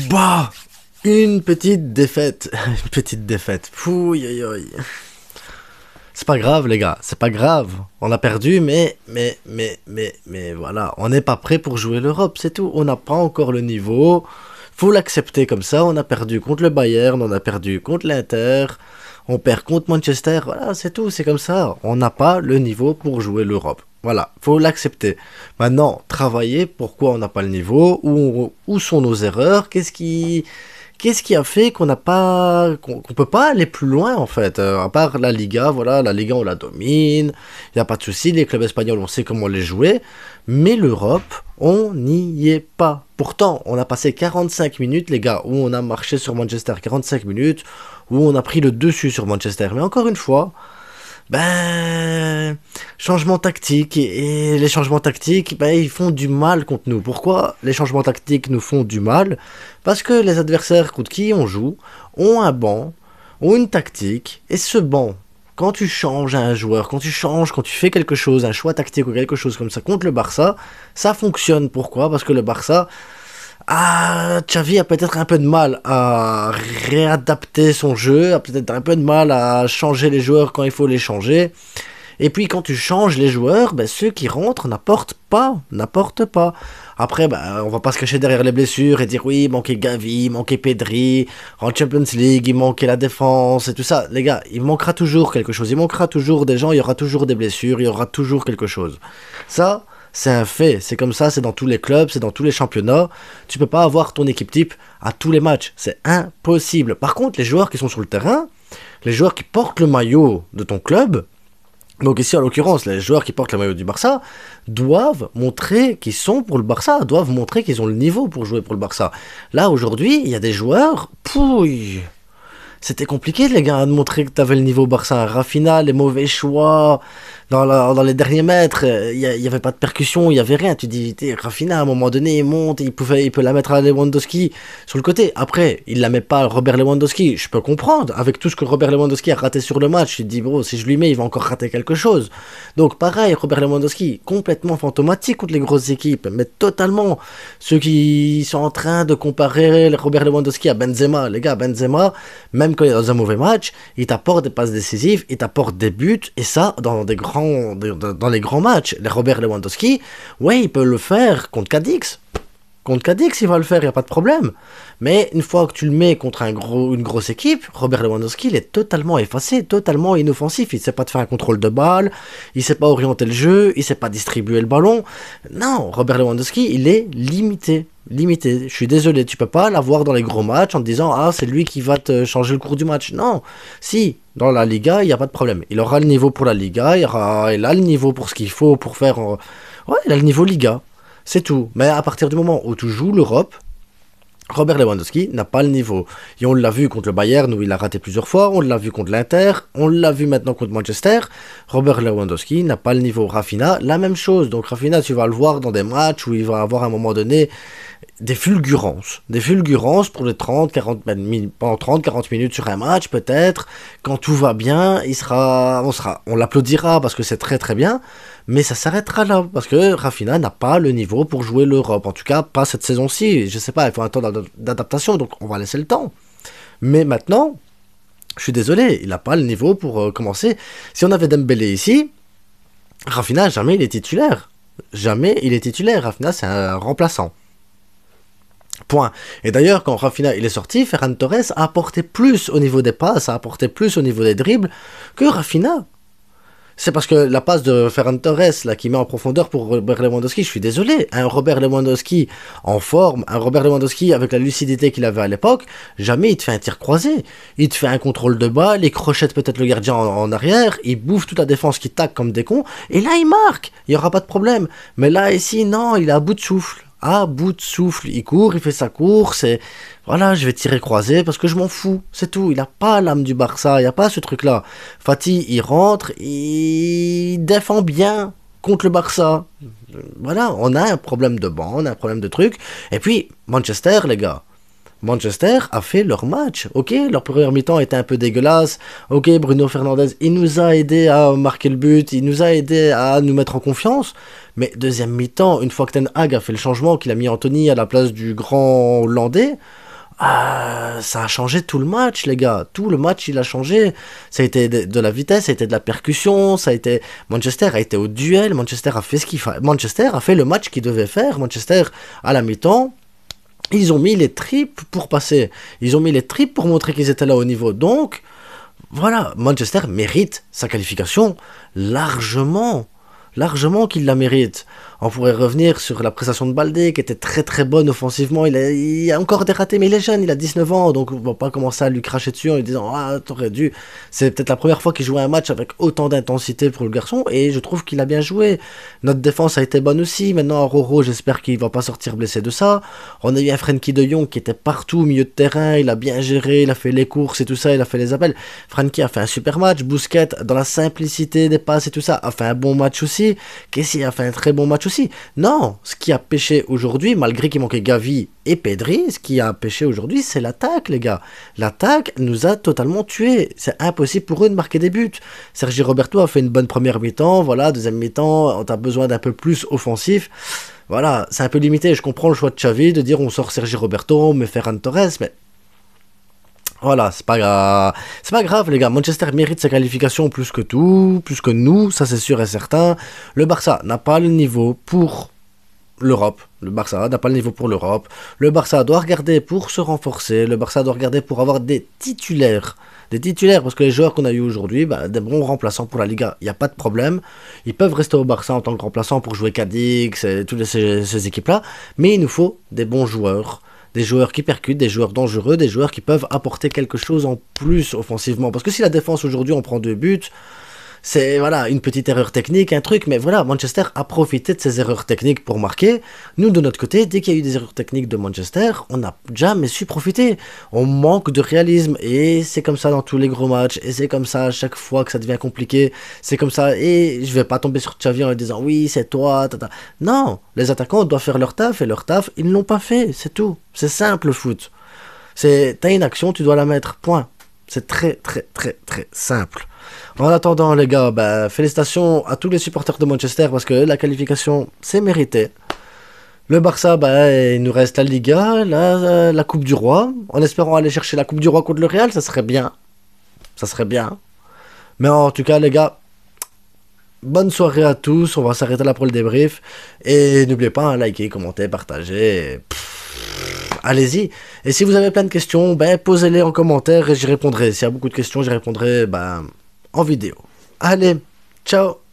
Bah, une petite défaite. Une petite défaite. Fouille, aïe, aïe. C'est pas grave, les gars. C'est pas grave. On a perdu, mais voilà. On n'est pas prêt pour jouer l'Europe, c'est tout. On n'a pas encore le niveau. Faut l'accepter comme ça. On a perdu contre le Bayern, on a perdu contre l'Inter. On perd contre Manchester. Voilà, c'est tout. C'est comme ça. On n'a pas le niveau pour jouer l'Europe. Voilà, faut l'accepter. Maintenant, travailler, pourquoi on n'a pas le niveau, où sont nos erreurs, qu'est-ce qui a fait qu'on n'a pas, qu'on peut pas aller plus loin en fait, à part la Liga, voilà, la Liga on la domine, il y a pas de souci, les clubs espagnols on sait comment les jouer, mais l'Europe, on n'y est pas. Pourtant, on a passé 45 minutes les gars, où on a marché sur Manchester, 45 minutes, où on a pris le dessus sur Manchester, mais encore une fois. Ben, changement tactique et les changements tactiques, ben, ils font du mal contre nous. Pourquoi les changements tactiques nous font du mal? Parce que les adversaires contre qui on joue ont un banc, ont une tactique, et ce banc, quand tu changes un joueur, quand tu fais quelque chose, un choix tactique ou quelque chose comme ça contre le Barça, ça fonctionne. Pourquoi? Parce que le Barça, Xavi a peut-être un peu de mal à réadapter son jeu, a peut-être un peu de mal à changer les joueurs quand il faut les changer. Et puis quand tu changes les joueurs, ben, ceux qui rentrent n'apportent pas. Après, ben, on va pas se cacher derrière les blessures et dire oui, il manquait Gavi, il manquait Pedri, en Champions League, il manquait la défense et tout ça. Les gars, il manquera toujours quelque chose, il manquera toujours des gens, il y aura toujours des blessures, il y aura toujours quelque chose. Ça, c'est un fait, c'est comme ça, c'est dans tous les clubs, c'est dans tous les championnats. Tu peux pas avoir ton équipe type à tous les matchs, c'est impossible. Par contre, les joueurs qui sont sur le terrain, les joueurs qui portent le maillot de ton club, donc ici en l'occurrence, les joueurs qui portent le maillot du Barça, doivent montrer qu'ils sont pour le Barça, doivent montrer qu'ils ont le niveau pour jouer pour le Barça. Là, aujourd'hui, il y a des joueurs, pouille, c'était compliqué les gars de montrer que tu avais le niveau Barça. Rafinha, les mauvais choix dans les derniers mètres, il y avait pas de percussion, il y avait rien. Tu dis Rafinha à un moment donné il monte, il peut la mettre à Lewandowski sur le côté. Après il la met pas à Robert Lewandowski. Je peux comprendre avec tout ce que Robert Lewandowski a raté sur le match. Tu te dis bro, si je lui mets il va encore rater quelque chose. Donc pareil, Robert Lewandowski complètement fantomatique contre les grosses équipes, mais totalement. Ceux qui sont en train de comparer Robert Lewandowski à Benzema, les gars, Benzema même quand il est dans un mauvais match, il t'apporte des passes décisives, il t'apporte des buts, et ça, dans les grands matchs. Les Robert Lewandowski, ouais, il peut le faire contre Cadix. Contre Cadix, il va le faire, il n'y a pas de problème. Mais une fois que tu le mets contre une grosse équipe, Robert Lewandowski, il est totalement effacé, totalement inoffensif. Il ne sait pas te faire un contrôle de balle, il ne sait pas orienter le jeu, il ne sait pas distribuer le ballon. Non, Robert Lewandowski, il est limité. Limité. Je suis désolé, tu peux pas l'avoir dans les gros matchs en te disant ah c'est lui qui va te changer le cours du match. Non, si dans la Liga il y a pas de problème. Il aura le niveau pour la Liga, il a le niveau pour ce qu'il faut pour faire. Ouais, il a le niveau Liga, c'est tout. Mais à partir du moment où tu joues l'Europe, Robert Lewandowski n'a pas le niveau. Et on l'a vu contre le Bayern où il a raté plusieurs fois, on l'a vu contre l'Inter, on l'a vu maintenant contre Manchester. Robert Lewandowski n'a pas le niveau. Rafinha, la même chose. Donc Rafinha, tu vas le voir dans des matchs où il va avoir à un moment donné des fulgurances pour les 30-40 minutes sur un match peut-être. Quand tout va bien, on l'applaudira parce que c'est très très bien. Mais ça s'arrêtera là, parce que Rafinha n'a pas le niveau pour jouer l'Europe. En tout cas, pas cette saison-ci. Je sais pas, il faut un temps d'adaptation, donc on va laisser le temps. Mais maintenant, je suis désolé, il n'a pas le niveau pour commencer. Si on avait Dembélé ici, Rafinha, jamais il est titulaire. Jamais il est titulaire. Rafinha, c'est un remplaçant. Point. Et d'ailleurs, quand Rafinha il est sorti, Ferran Torres a apporté plus au niveau des passes, a apporté plus au niveau des dribbles que Rafinha. C'est parce que la passe de Ferran Torres là, qui met en profondeur pour Robert Lewandowski, je suis désolé, un Robert Lewandowski en forme, un Robert Lewandowski avec la lucidité qu'il avait à l'époque, jamais il te fait un tir croisé. Il te fait un contrôle de balle, il crochette peut-être le gardien en arrière, il bouffe toute la défense qui tacle comme des cons, et là il marque, il n'y aura pas de problème. Mais là ici, non, il est à bout de souffle. À bout de souffle, il court, il fait sa course, et voilà, je vais tirer croisé parce que je m'en fous, c'est tout. Il n'a pas l'âme du Barça, il n'y a pas ce truc-là. Fati, il rentre, il défend bien contre le Barça. Voilà, on a un problème de banc, on a un problème de truc. Et puis, Manchester, les gars. Manchester a fait leur match, ok, leur première mi-temps était un peu dégueulasse, ok, Bruno Fernandes, il nous a aidé à marquer le but, il nous a aidé à nous mettre en confiance, mais deuxième mi-temps, une fois que Ten Hag a fait le changement, qu'il a mis Anthony à la place du grand Hollandais, Ça a changé tout le match, les gars. Tout le match, il a changé. Ça a été de la vitesse, ça a été de la percussion, ça a été... Manchester a été au duel, Manchester a fait ce qu'il fallait. Manchester a fait le match qu'il devait faire. Manchester, à la mi-temps, ils ont mis les tripes pour passer. Ils ont mis les tripes pour montrer qu'ils étaient là au niveau. Donc, voilà, Manchester mérite sa qualification largement. Largement qu'il la mérite. On pourrait revenir sur la prestation de Baldé, qui était très très bonne offensivement. Il a encore des ratés, mais il est jeune, il a 19 ans, donc on va pas commencer à lui cracher dessus en lui disant ah, t'aurais dû. C'est peut-être la première fois qu'il jouait un match avec autant d'intensité pour le garçon, et je trouve qu'il a bien joué. Notre défense a été bonne aussi. Maintenant, Roro, j'espère qu'il va pas sortir blessé de ça. On a eu un Frenkie de Jong qui était partout au milieu de terrain, il a bien géré, il a fait les courses et tout ça, il a fait les appels. Frenkie a fait un super match. Busquets, dans la simplicité des passes et tout ça, a fait un bon match aussi. Kessie a fait un très bon match aussi. Non, ce qui a pêché aujourd'hui, malgré qu'il manquait Gavi et Pedri, ce qui a pêché aujourd'hui, c'est l'attaque, les gars. L'attaque nous a totalement tués. C'est impossible pour eux de marquer des buts. Sergi Roberto a fait une bonne première mi-temps. Voilà, deuxième mi-temps, on a besoin d'un peu plus offensif. Voilà, c'est un peu limité. Je comprends le choix de Xavi de dire on sort Sergi Roberto, on met Ferran Torres, mais voilà, c'est pas grave, les gars. Manchester mérite sa qualification plus que tout, plus que nous, ça c'est sûr et certain. Le Barça n'a pas le niveau pour l'Europe. Le Barça n'a pas le niveau pour l'Europe. Le Barça doit regarder pour se renforcer. Le Barça doit regarder pour avoir des titulaires. Des titulaires, parce que les joueurs qu'on a eu aujourd'hui, bah, des bons remplaçants pour la Liga, il n'y a pas de problème. Ils peuvent rester au Barça en tant que remplaçants pour jouer Cadix et toutes ces équipes-là. Mais il nous faut des bons joueurs. Des joueurs qui percutent, des joueurs dangereux, des joueurs qui peuvent apporter quelque chose en plus offensivement. Parce que si la défense aujourd'hui on prend 2 buts, c'est voilà une petite erreur technique, un truc, mais voilà, Manchester a profité de ces erreurs techniques pour marquer. Nous, de notre côté, dès qu'il y a eu des erreurs techniques de Manchester, on n'a jamais su profiter. On manque de réalisme, et c'est comme ça dans tous les gros matchs, et c'est comme ça à chaque fois que ça devient compliqué, c'est comme ça, et je vais pas tomber sur Xavi en lui disant oui, c'est toi, tata. Non, les attaquants doivent faire leur taf, et leur taf, ils ne l'ont pas fait, c'est tout. C'est simple le foot. T'as une action, tu dois la mettre, point. C'est très très très très simple. En attendant, les gars, bah, félicitations à tous les supporters de Manchester parce que la qualification, c'est mérité. Le Barça, bah, il nous reste la Liga, la Coupe du Roi. En espérant aller chercher la Coupe du Roi contre le Real, ça serait bien. Ça serait bien. Mais en tout cas, les gars, bonne soirée à tous. On va s'arrêter là pour le débrief. Et n'oubliez pas, hein, liker, commenter, partager. Allez-y. Et si vous avez plein de questions, ben, posez-les en commentaire et j'y répondrai. S'il y a beaucoup de questions, j'y répondrai ben, en vidéo. Allez, ciao.